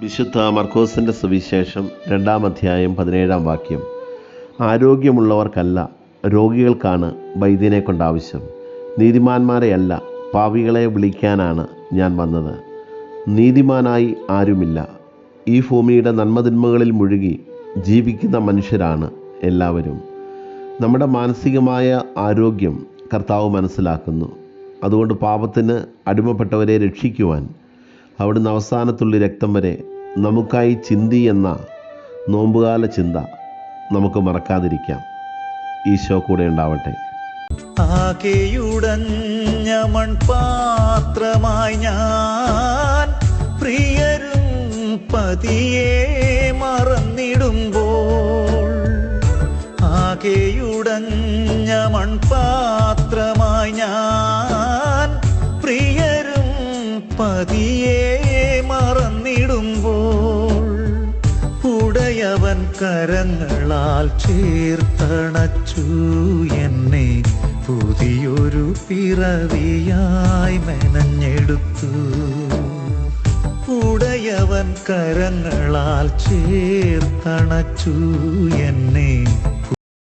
വിശുദ്ധ മർക്കോസിൻ്റെ സുവിശേഷം 2-ാം അധ്യായം 17-ാം വാക്യം. ആരോഗ്യമുള്ളവർക്കല്ല, രോഗികൾക്കാണ് വൈദ്യനെ കൊണ്ട് ആവശ്യം. നീതിമാന്മാരെയല്ല, പാപികളെ വിളിക്കാനാണ് ഞാൻ വന്നത്. നീതിമാനായി ആരുമില്ല. ഈ ഭൂമിയുടെ നന്മതിന്മകളിൽ മുഴുകി ജീവിക്കുന്ന മനുഷ്യരാണ് എല്ലാവരും. നമ്മുടെ മാനസികമായ ആരോഗ്യം കർത്താവ് മനസ്സിലാക്കുന്നു. അതുകൊണ്ട് പാപത്തിന് അടിമപ്പെട്ടവരെ രക്ഷിക്കുവാൻ അവിടുന്ന് അവസാനത്തുള്ളി രക്തം വരെ നമുക്കായി ചിന്തി എന്ന നോമ്പുകാല ചിന്ത നമുക്ക് മറക്കാതിരിക്കാം. ഈശോ കൂടെ ഉണ്ടാവട്ടെ. ആകെയുടഞ്ഞ മൺപാത്രമായി ഞാൻ പ്രിയരും പതിയെ മറന്നിടുമ്പോൾ, ആകെയുടഞ്ഞ മൺപാത്രമായി ഞാൻ പ്രിയരും പതിയെ മറന്നിടുമ്പോൾ, ഉടയവൻ കരങ്ങളാൽ ചേർത്തണച്ചു എന്നെ പുതിയൊരു പിറവിയായി മെനഞ്ഞെടുത്തു. ഉടയവൻ കരങ്ങളാൽ ചേർത്തണച്ചു എന്നെ